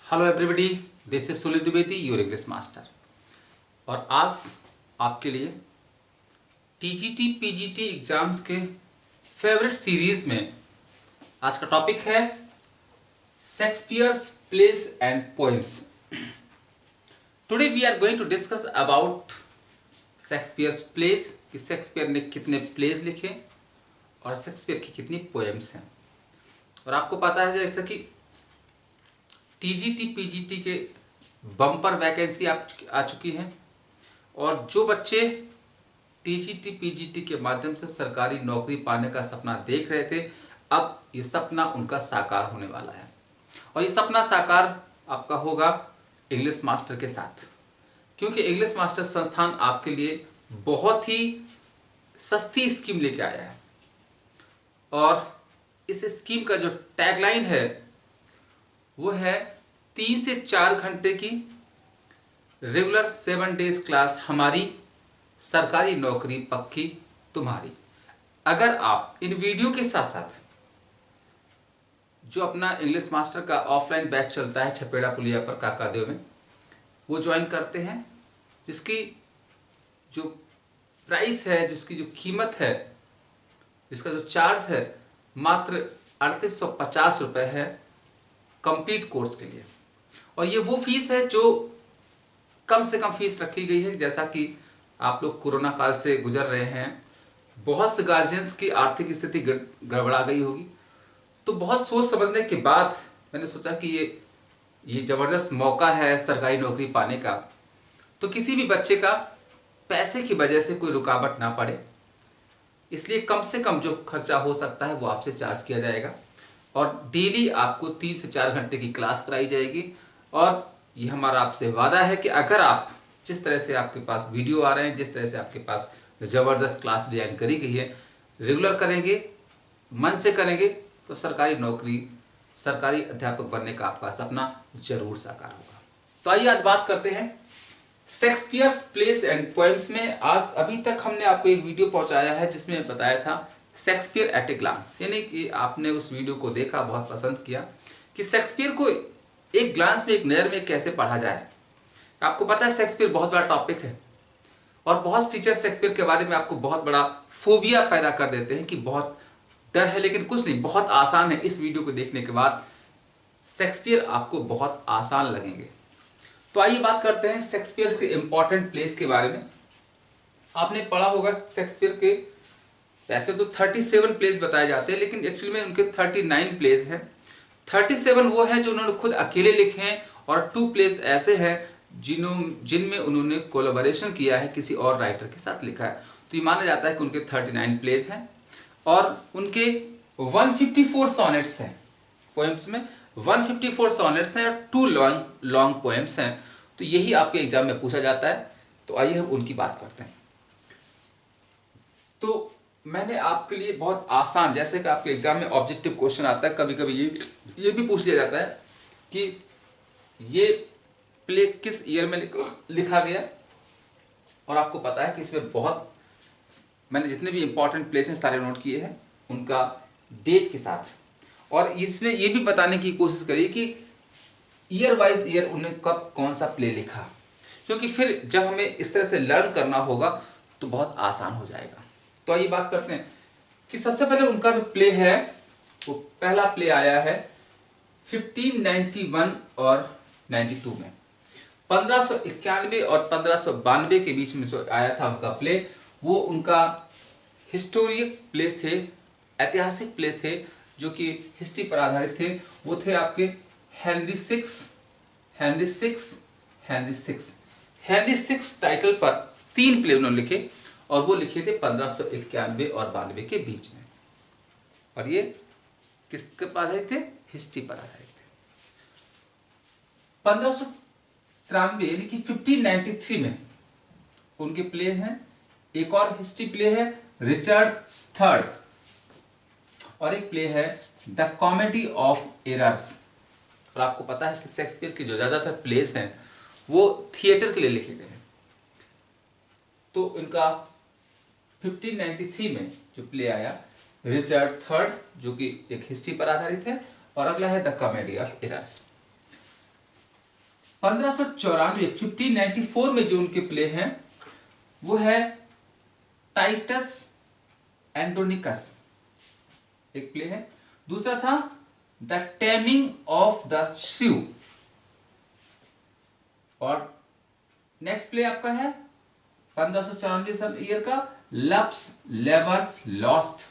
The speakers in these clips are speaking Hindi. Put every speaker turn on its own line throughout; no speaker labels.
Hello everybody, this is Sunil Dwivedi, your English master. और आज आपके लिए टीजीटी पीजीटी एग्जाम्स के फेवरेट सीरीज में आज का टॉपिक है Shakespeare's plays and poems. Today we are going to discuss about Shakespeare's plays कि शेक्सपियर ने कितने प्लेस लिखे और शेक्सपियर की कितनी पोएम्स हैं। और आपको पता है जैसा कि टीजीटी पीजीटी के बम्पर वैकेंसी आ चुकी हैं और जो बच्चे टीजीटी पीजीटी के माध्यम से सरकारी नौकरी पाने का सपना देख रहे थे, अब ये सपना उनका साकार होने वाला है। और ये सपना साकार आपका होगा इंग्लिश मास्टर के साथ, क्योंकि इंग्लिश मास्टर संस्थान आपके लिए बहुत ही सस्ती स्कीम लेके आया है। और इस स्कीम का जो टैगलाइन है वो है 3 से 4 घंटे की रेगुलर 7 डेज क्लास हमारी, सरकारी नौकरी पक्की तुम्हारी। अगर आप इन वीडियो के साथ साथ जो अपना इंग्लिश मास्टर का ऑफलाइन बैच चलता है छपेड़ा पुलिया पर काकादेव में, वो ज्वाइन करते हैं, जिसकी जो प्राइस है, जिसकी जो कीमत है, जिसका जो चार्ज है मात्र 3850 रुपये है कंप्लीट कोर्स के लिए। और ये वो फीस है जो कम से कम फीस रखी गई है। जैसा कि आप लोग कोरोना काल से गुजर रहे हैं, बहुत से गार्जियंस की आर्थिक स्थिति गड़बड़ा गई होगी, तो बहुत सोच समझने के बाद मैंने सोचा कि ये ज़बरदस्त मौका है सरकारी नौकरी पाने का, तो किसी भी बच्चे का पैसे की वजह से कोई रुकावट ना पड़े, इसलिए कम से कम जो खर्चा हो सकता है वो आपसे चार्ज किया जाएगा। और डेली आपको 3 से 4 घंटे की क्लास कराई जाएगी। और ये हमारा आपसे वादा है कि अगर आप जिस तरह से आपके पास वीडियो आ रहे हैं, जिस तरह से आपके पास ज़बरदस्त क्लास डिजाइन करी गई है, रेगुलर करेंगे, मन से करेंगे, तो सरकारी नौकरी, सरकारी अध्यापक बनने का आपका सपना जरूर साकार होगा। तो आइए आज बात करते हैं शेक्सपियर्स प्लेस एंड पोएम्स में। आज अभी तक हमने आपको एक वीडियो पहुंचाया है जिसमें बताया था शेक्सपियर एट ए ग्लांस, यानी कि आपने उस वीडियो को देखा, बहुत पसंद किया कि शेक्सपियर को एक ग्लांस में, एक नज़र में कैसे पढ़ा जाए। आपको पता है शेक्सपियर बहुत बड़ा टॉपिक है और बहुत टीचर शेक्सपियर के बारे में आपको बहुत बड़ा फोबिया पैदा कर देते हैं कि बहुत डर है, लेकिन कुछ नहीं, बहुत आसान है। इस वीडियो को देखने के बाद शेक्सपियर आपको बहुत आसान लगेंगे। तो आइए बात करते हैं शेक्सपियर के इंपॉर्टेंट प्लेस के बारे में। आपने पढ़ा होगा शेक्सपियर के वैसे तो 37 प्लेस बताए जाते हैं, लेकिन एक्चुअली में उनके 39 प्लेस हैं। 37 वो हैं जो उन्होंने खुद अकेले लिखे हैं और 2 प्लेस ऐसे हैं जिनमें उन्होंने कोलैबोरेशन किया है, किसी और राइटर के साथ लिखा है। तो ये माना जाता है कि उनके 39 प्लेस हैं और उनके 154 सॉनेट्स हैं। पोएम्स में 154 सॉनेट्स हैं और 2 लॉन्ग पोएम्स हैं। तो यही आपके एग्जाम में पूछा जाता है। तो आइए हम उनकी बात करते हैं। तो मैंने आपके लिए बहुत आसान, जैसे कि आपके एग्जाम में ऑब्जेक्टिव क्वेश्चन आता है, कभी कभी ये भी पूछ लिया जाता है कि ये प्ले किस ईयर में लिखा गया। और आपको पता है कि इसमें बहुत, मैंने जितने भी इंपॉर्टेंट प्लेस हैं सारे नोट किए हैं उनका डेट के साथ। और इसमें ये भी बताने की कोशिश करिए कि ईयर वाइज ईयर उन्होंने कब कौन सा प्ले लिखा, क्योंकि फिर जब हमें इस तरह से लर्न करना होगा तो बहुत आसान हो जाएगा। तो आइए बात करते हैं कि सबसे पहले उनका जो प्ले है, वो पहला प्ले आया है 1591 और 92 में। 1591 और 1592 के बीच में जो आया था उनका प्ले, वो उनका हिस्टोरिक प्ले थे, ऐतिहासिक प्ले थे जो कि हिस्ट्री पर आधारित थे। वो थे आपके हेनरी सिक्स टाइटल पर 3 प्ले उन्होंने लिखे और वो लिखे थे 1591 और 92 के बीच में। और ये किसके पर आधारित थे? हिस्ट्री पर आधारित थे। 1593 यानी कि 1593 में उनके प्ले हैं। एक और हिस्ट्री प्ले है रिचर्ड थर्ड, और एक प्ले है द कॉमेडी ऑफ एरर्स। और आपको पता है कि शेक्सपियर के जो ज़्यादातर प्लेस हैं वो थिएटर के लिए लिखे गए हैं। तो इनका 1593 में जो प्ले आया रिचर्ड थर्ड, जो कि एक हिस्ट्री पर आधारित है, और अगला है द कॉमेडी ऑफ एरर्स। 1594 1594 में जो उनके प्ले हैं वो है टाइटस एंड्रोनिकस, एक प्ले है। दूसरा था द टेमिंग ऑफ द श्यू, और नेक्स्ट प्ले आपका है 1594 ईयर का लव्स लेवर्स लॉस्ट,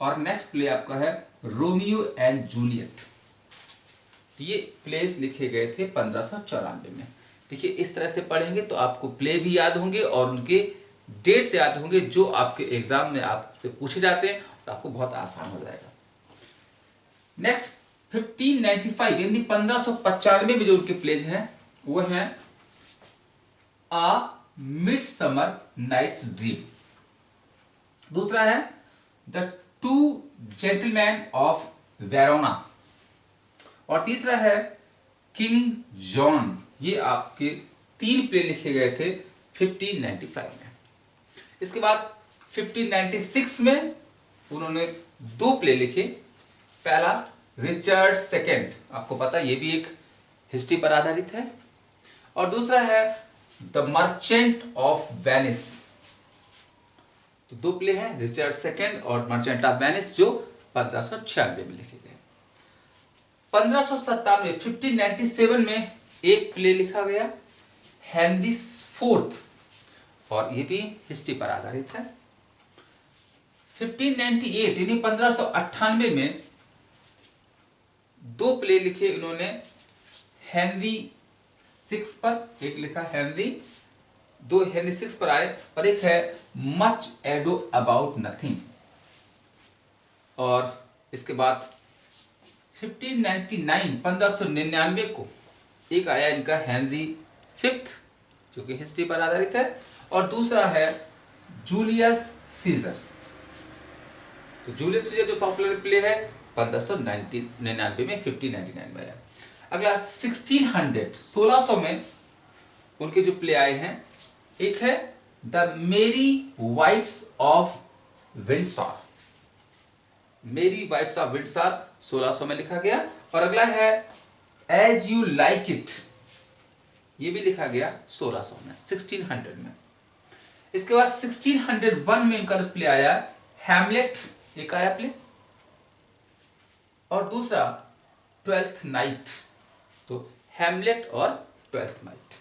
और नेक्स्ट प्ले आपका है रोमियो एंड जूलियट। ये प्लेस लिखे गए थे 1594 में। देखिए इस तरह से पढ़ेंगे तो आपको प्ले भी याद होंगे और उनके डेट्स याद होंगे जो आपके एग्जाम में आपसे पूछे जाते हैं, और आपको बहुत आसान हो जाएगा। नेक्स्ट 1595 यानी 1595 में जो उनके प्लेज हैं वो हैं आ मिडसमर नाइट्स ड्रीम, दूसरा है the two gentleman of Verona, और तीसरा है किंग जॉन। ये आपके 3 प्ले लिखे गए थे 1595 में। इसके बाद 1596 में उन्होंने 2 प्ले लिखे। पहला रिचर्ड सेकेंड, आपको पता ये भी एक हिस्ट्री पर आधारित है, और दूसरा है द मर्चेंट ऑफ वेनिस। तो 2 प्ले हैं, रिचर्ड सेकेंड और मर्चेंट ऑफ वेनिस, जो 1596 में लिखे गए। 1597 1597 में एक प्ले लिखा गया हेनरी फोर्थ, और ये भी हिस्ट्री पर आधारित है। 1598 यानी 1598 में 2 प्ले लिखे इन्होंने हेनरी 6 पर, एक लिखा हेनरी, 2 हेनरी 6 पर आए, और एक है मच एडो अबाउट नथिंग। और इसके बाद 1599 को एक आया इनका हेनरी 5 जो कि हिस्ट्री पर आधारित है, और दूसरा है जूलियस सीजर। तो जूलियस सीजर जो पॉपुलर प्ले है 1599 में 1599 में आया। अगला 1600 में उनके जो प्ले आए हैं, एक है द मेरी वाइफ्स ऑफ विंडसर, मेरी वाइफ्स ऑफ विंडसर 1600 में लिखा गया, और अगला है एज यू लाइक इट, ये भी लिखा गया 1600 में 1600 में। इसके बाद 1601 में इनका प्ले आया हैमलेट, एक आया प्ले, और दूसरा ट्वेल्थ नाइट, तो हैमलेट और ट्वेल्थ नाइट।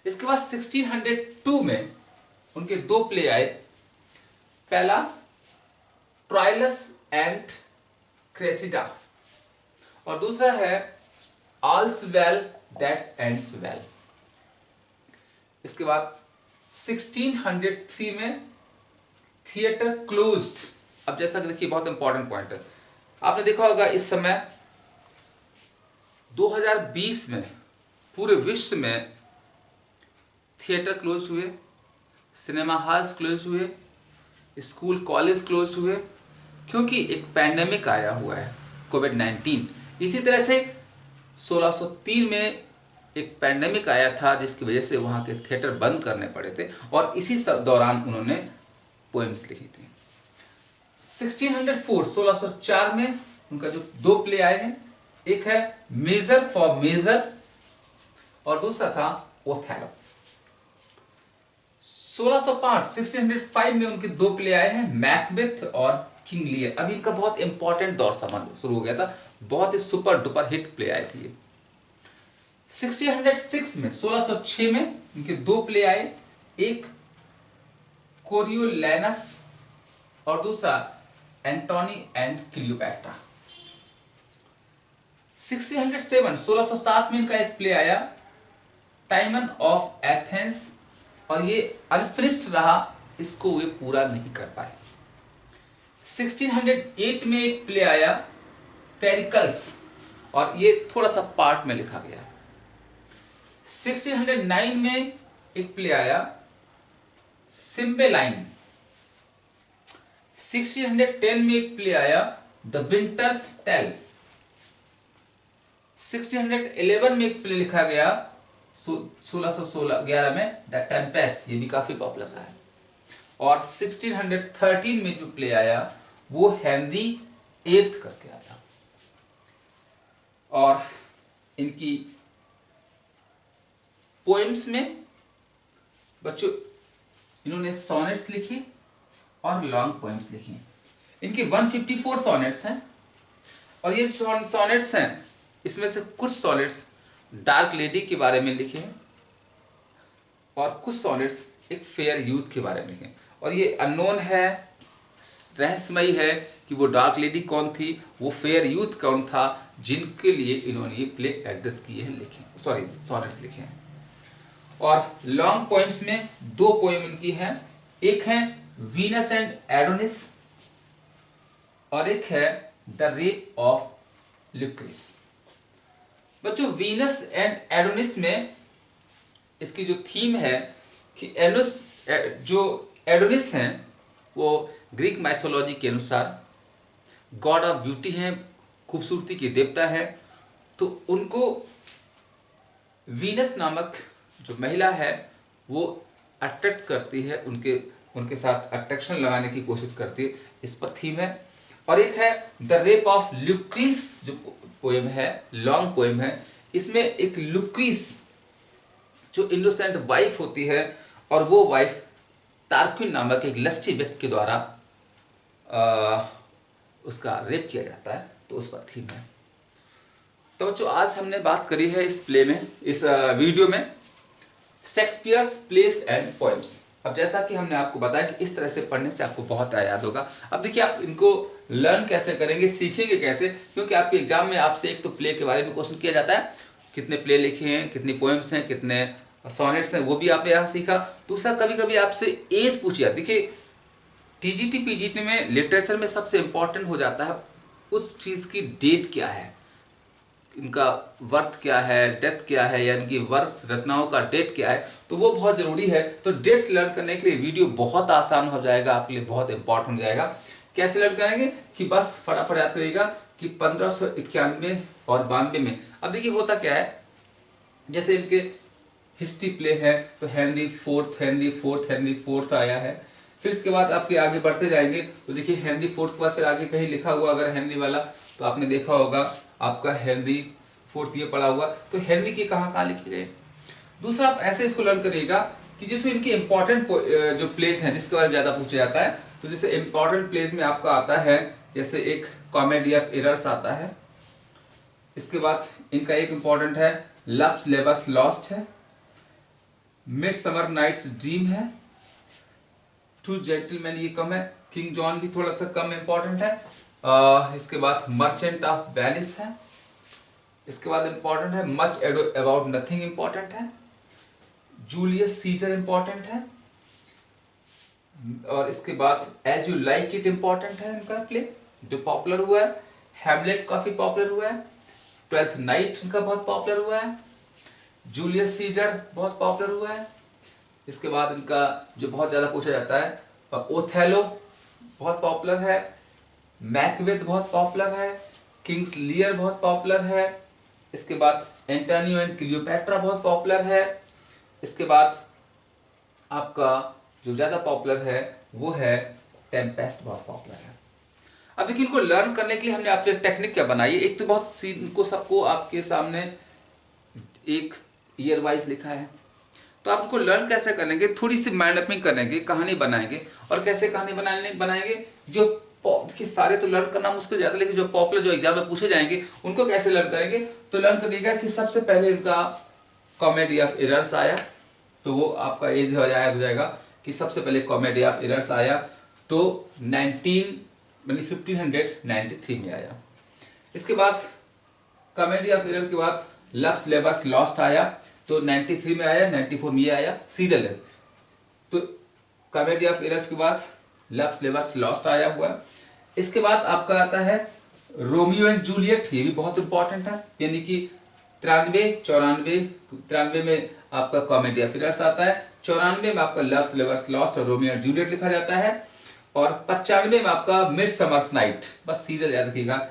इसके बाद 1602 में उनके 2 प्ले आए। पहला ट्रायलस एंड क्रेसिडा, और दूसरा है ऑल्स वेल दैट एंड्स वेल। इसके बाद 1603 में थिएटर क्लोज्ड। अब जैसा कि देखिए बहुत इंपॉर्टेंट पॉइंट है, आपने देखा होगा इस समय 2020 में पूरे विश्व में थिएटर क्लोज हुए, सिनेमा हॉल्स क्लोज हुए, स्कूल कॉलेज क्लोज हुए, क्योंकि एक पैंडेमिक आया हुआ है कोविड-19। इसी तरह से 1603 में एक पैंडेमिक आया था जिसकी वजह से वहाँ के थिएटर बंद करने पड़े थे, और इसी दौरान उन्होंने पोएम्स लिखी थी। 1604 में उनका जो 2 प्ले आए हैं, एक है मेजर फॉर मेजर और दूसरा था ओथेलो। 1605 में उनके 2 प्ले आए हैं मैकबेथ और किंग लियर। अभी इनका बहुत इंपॉर्टेंट दौर शुरू हो गया था, बहुत ही सुपर डुपर हिट प्ले आए थे ये। 1606 में उनके 2 प्ले आए, एक कोरियोलैनस और दूसरा एंटोनी एंड क्लियोपैट्रा। 1607 में इनका एक प्ले आया टाइमन ऑफ एथेंस, और ये अनफिनिश्ड रहा, इसको वे पूरा नहीं कर पाए। 1608 में एक प्ले आया पेरिकल्स, और ये थोड़ा सा पार्ट में लिखा गया। 1609 में एक प्ले आया सिम्बेलाइन। 1610 में एक प्ले आया द विंटर्स टेल। 1611 में एक प्ले लिखा गया 1611 में द टेम्पेस्ट, ये भी काफी पॉपुलर रहा है। और 1613 में जो प्ले आया वो हेनरी 8 करके आया। और इनकी पोएम्स में बच्चों इन्होंने सोनेट्स लिखे और लॉन्ग पोएम्स लिखे। इनके 154 सोनेट्स हैं और ये सोनेट्स हैं, इसमें से कुछ सोनेट्स डार्क लेडी के बारे में लिखे हैं और कुछ सोनेट्स एक फेयर यूथ के बारे में लिखे। और ये अननोन है, रहस्यमयी है कि वो डार्क लेडी कौन थी, वो फेयर यूथ कौन था, जिनके लिए इन्होंने ये प्ले एड्रेस किए हैं, लिखे, सॉरी सोनेट्स लिखे हैं। और लॉन्ग पोएम्स में 2 पोएम इनकी हैं, एक है वीनस एंड एडोनिस और एक है द रेप ऑफ ल्यूक्रेस। बच्चों वीनस एंड एडोनिस में इसकी जो थीम है कि जो एडोनिस हैं वो ग्रीक माइथोलॉजी के अनुसार गॉड ऑफ ब्यूटी हैं, खूबसूरती के देवता है। तो उनको वीनस नामक जो महिला है वो अट्रैक्ट करती है, उनके साथ अट्रैक्शन लगाने की कोशिश करती है, इस पर थीम है। और एक है द रेप ऑफ ल्यूक्रीस जो पोएम है, लॉन्ग पोएम है। इसमें एक ल्यूक्रीस जो इनोसेंट वाइफ होती है और वो वाइफ तार्क्विन नामक एक लस्टी व्यक्ति के द्वारा उसका रेप किया जाता है, तो उस पर थीम है। तो बच्चों आज हमने बात करी है इस प्ले में, इस वीडियो में शेक्सपियर्स प्लेस एंड पोएम्स। अब जैसा कि हमने आपको बताया कि इस तरह से पढ़ने से आपको बहुत याद होगा। अब देखिए आप इनको लर्न कैसे करेंगे, सीखेंगे कैसे, क्योंकि आपके एग्जाम में आपसे एक तो प्ले के बारे में क्वेश्चन किया जाता है, कितने प्ले लिखे हैं, कितनी पोएम्स हैं, कितने सोनेट्स हैं, वो भी आपने यहाँ सीखा। दूसरा कभी कभी आपसे एज पूछी जाती है। देखिए टीजीटी पीजीटी में लिटरेचर में सबसे इंपॉर्टेंट हो जाता है उस चीज़ की डेट क्या है, इनका वर्थ क्या है, डेथ क्या है, या इनकी वर्क रचनाओं का डेट क्या है, तो वो बहुत ज़रूरी है। तो डेट्स लर्न करने के लिए वीडियो बहुत आसान हो जाएगा, आपके लिए बहुत इंपॉर्टेंट हो जाएगा। कैसे लर्न करेंगे कि बस फटाफट याद करिएगा कि 1591 और 92 में। अब देखिए होता क्या है, जैसे इनके हिस्ट्री प्ले है तो हेनरी फोर्थ आया है। फिर इसके बाद आपके आगे बढ़ते जाएंगे तो देखिए हेनरी फोर्थ के बाद फिर आगे कहीं लिखा हुआ अगर हेनरी वाला तो आपने देखा होगा आपका हेनरी फोर्थ ये पड़ा हुआ, तो हेनरी के कहाँ लिखे गए। दूसरा आप ऐसे इसको लर्न करिएगा कि जैसे इनके इंपॉर्टेंट जो प्लेस हैं जिसके बारे में ज्यादा पूछा जाता है, तो जैसे इंपॉर्टेंट प्लेस में आपका आता है जैसे एक कॉमेडी ऑफ एरर्स आता है। इसके बाद इनका एक इंपॉर्टेंट है लव्स लेबर्स लॉस्ट है, मिडसमर नाइट्स ड्रीम है, टू जेंटलमैन ये कम है, किंग जॉन भी थोड़ा सा कम इंपॉर्टेंट है। इसके बाद मर्चेंट ऑफ वेनिस है। इसके बाद इंपॉर्टेंट है Much ado about Nothing important है, जूलियस सीजर इंपॉर्टेंट है। और इसके बाद As you like It important है इनका प्ले जो पॉपुलर हुआ है, हैमलेट काफी पॉपुलर हुआ है, ट्वेल्थ नाइट इनका बहुत पॉपुलर हुआ है, जूलियस सीजर बहुत पॉपुलर हुआ है। इसके बाद इनका जो बहुत ज्यादा पूछा जाता है ओथेलो बहुत पॉपुलर है, मैकबेथ बहुत पॉपुलर है, किंग्स लियर बहुत पॉपुलर है। इसके बाद एंटोनियो एंड क्लियोपैट्रा बहुत पॉपुलर है। इसके बाद आपका जो ज्यादा पॉपुलर है वो है टेम्पेस्ट बहुत पॉपुलर है। अब देखिए इनको लर्न करने के लिए हमने आपके टेक्निक क्या बनाई है। एक तो बहुत इनको सबको आपके सामने एक ईयर वाइज लिखा है, तो आप इसको लर्न कैसे करेंगे, थोड़ी सी माइंड मैपिंग करेंगे, कहानी बनाएंगे। और कैसे कहानी बनाएंगे जो देखिए सारे तो लर्न करना मुश्किल जाता है, लेकिन जो पॉपुलर जो एग्जाम में पूछे जाएंगे उनको कैसे लर्न करेंगे। तो लर्न करिएगा कि सबसे पहले इनका कॉमेडी ऑफ एरर्स आया, तो वो आपका एज हो जाएगा कि सबसे पहले कॉमेडी ऑफ एरर्स आया तो 1593 में आया। इसके बाद कॉमेडी ऑफ एरर के बाद लव्स लेबर्स लॉस्ट आया तो 93 में आया, 94 में आया, सीरियल है। तो कॉमेडी ऑफ एरर्स के बाद लव्स लेबर्स लॉस्ट आया हुआ। इसके बाद आपका आता है रोमियो एंड जूलियट, ये भी बहुत इंपॉर्टेंट है, यानी कि 93 में आपका कॉमेडी ऑफ एरर्स आता है, 94 में आपका लव्स लेबर्स लॉस्ट और रोमियो एंड जूलियट लिखा जाता है, और 95 में आपका मिडसमर्स नाइट, बस सीरियल याद रखिएगा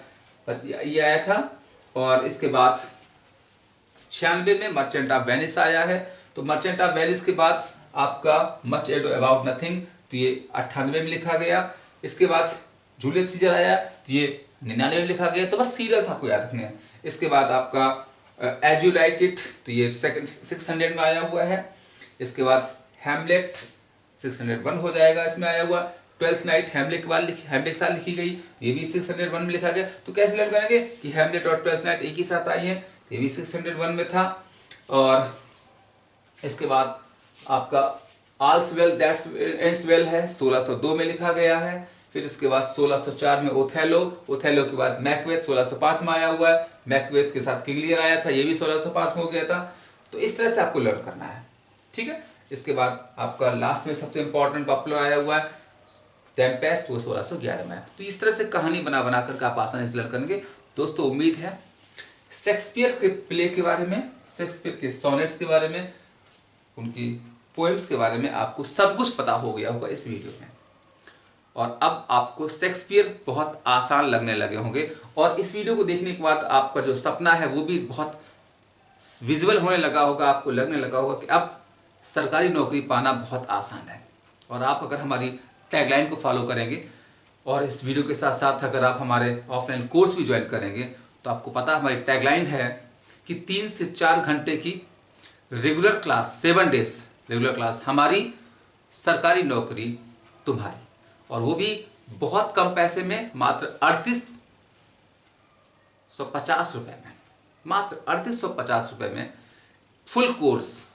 ये आया था। और इसके बाद 96 में मर्चेंट ऑफ वेनिस आया है, तो मर्चेंट ऑफ वेनिस के बाद आपका मच एडो अबाउट नथिंग, तो ये 98 में लिखा गया। इसके बाद जूलियस सीजर आया तो ये 99 में लिखा गया। तो बस सीरियल्स आपको याद रखने हैं। इसके बाद आपका एज यू लाइक इट, तो ये सेकंड 600 में आया हुआ है। इसके बाद हैमलेट 601 हो जाएगा, इसमें आया हुआ। ट्वेल्थ नाइट हैमलेट के साथ लिखी गई, ये भी 601 में लिखा गया। तो कैसे लर्न करेंगे कि हैमलेट और ट्वेल्थ नाइट एक ही साथ आई है, तो ये भी 601 में था। और इसके बाद आपका आल्स वेल दैट्स एंड्स वेल है, 1602 में लिखा गया है। फिर इसके बाद 1604 में ओथेलो के बाद मैकबेथ 1605 में आया हुआ है। मैकबेथ के साथ किंग लियर आया था, ये भी 1605 में हो गया था। तो इस तरह से आपको लर्न करना है, ठीक है। इसके बाद आपका लास्ट में सबसे इंपॉर्टेंट पॉपुलर आया हुआ है टेम्पेस्ट, वो 1611 में। तो इस तरह से कहानी बना करके आप आसानी से लर्न करेंगे। दोस्तों उम्मीद है शेक्सपियर के प्ले के बारे में, शेक्सपियर के सोनेट्स के बारे में, उनकी पोएम्स के बारे में आपको सब कुछ पता हो गया होगा इस वीडियो में। और अब आपको शेक्सपियर बहुत आसान लगने लगे होंगे। और इस वीडियो को देखने के बाद आपका जो सपना है वो भी बहुत विजुअल होने लगा होगा, आपको लगने लगा होगा कि अब सरकारी नौकरी पाना बहुत आसान है। और आप अगर हमारी टैगलाइन को फॉलो करेंगे और इस वीडियो के साथ साथ अगर आप हमारे ऑफलाइन कोर्स भी ज्वाइन करेंगे, तो आपको पता हमारी टैगलाइन है कि 3 से 4 घंटे की regular class, 7 days regular class, हमारी सरकारी नौकरी तुम्हारी। और वो भी बहुत कम पैसे में, मात्र 3850 रुपये में, मात्र 3850 रुपये में फुल कोर्स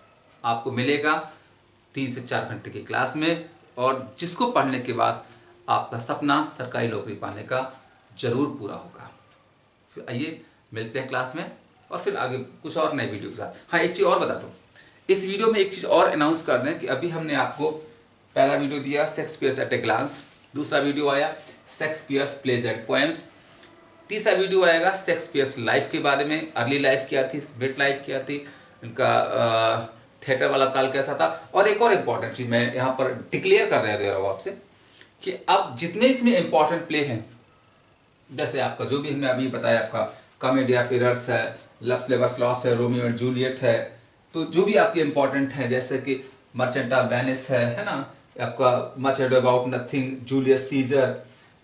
आपको मिलेगा 3 से 4 घंटे की क्लास में। और जिसको पढ़ने के बाद आपका सपना सरकारी नौकरी पाने का जरूर पूरा होगा। फिर आइए मिलते हैं क्लास में और फिर आगे कुछ और नए वीडियो के साथ। हाँ, एक चीज़ और बता दूँ, इस वीडियो में एक चीज़ और अनाउंस कर दें कि अभी हमने आपको पहला वीडियो दिया शेक्सपियर्स एट ए ग्लांस, दूसरा वीडियो आया शेक्सपियर्स प्लेज एंड पोएम्स, तीसरा वीडियो आएगा शेक्सपियर्स लाइफ के बारे में, अर्ली लाइफ क्या थी, मिड लाइफ क्या थी, इनका थिएटर वाला काल कैसा था। और एक और इम्पॉर्टेंट चीज़ मैं यहाँ पर डिक्लेयर कर दे रहा हूँ आपसे कि अब जितने इसमें इम्पॉर्टेंट प्ले हैं, जैसे आपका जो भी हमने अभी बताया, आपका कॉमेडिया फिरर्स है, लव स्लेवर्स लॉस्ट है, रोमियो एंड जूलियट है, तो जो भी आपके इम्पॉर्टेंट हैं जैसे कि मर्चेंट ऑफ वेनिस है ना, आपका much ado about nothing, Julius Caesar,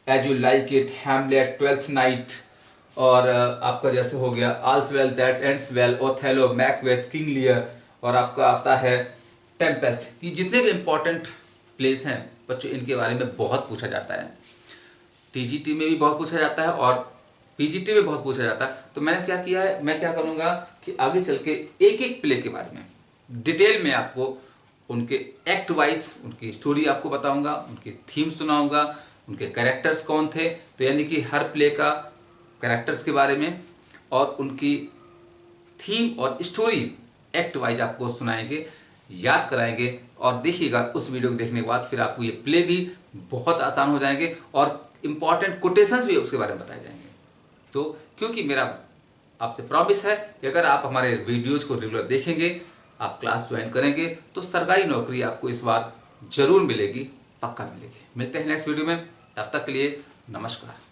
as you like it, Hamlet, twelfth night, और आपका जैसे हो गया all's well that ends well, Othello, Macbeth, King Lear, और आपका आता है टेम्पेस्ट। ये जितने भी इम्पोर्टेंट प्लेस हैं बच्चों, इनके बारे में बहुत पूछा जाता है। टीजीटी में भी बहुत पूछा जाता है और पीजीटी में बहुत पूछा जाता है। तो मैंने क्या किया है, मैं क्या करूँगा कि आगे चल के एक एक प्ले के बारे में डिटेल में आपको उनके एक्ट वाइज उनकी स्टोरी आपको बताऊँगा, उनकी थीम सुनाऊँगा, उनके कैरेक्टर्स कौन थे, तो यानी कि हर प्ले का कैरेक्टर्स के बारे में और उनकी थीम और स्टोरी एक्ट वाइज आपको सुनाएंगे, याद कराएंगे। और देखिएगा उस वीडियो को देखने के बाद फिर आपको ये प्ले भी बहुत आसान हो जाएंगे और इम्पॉर्टेंट कोटेशंस भी उसके बारे में बताए जाएंगे। तो क्योंकि मेरा आपसे प्रॉमिस है कि अगर आप हमारे वीडियोज़ को रेगुलर देखेंगे, आप क्लास ज्वाइन करेंगे, तो सरकारी नौकरी आपको इस बार जरूर मिलेगी, पक्का मिलेगी। मिलते हैं नेक्स्ट वीडियो में, तब तक के लिए नमस्कार।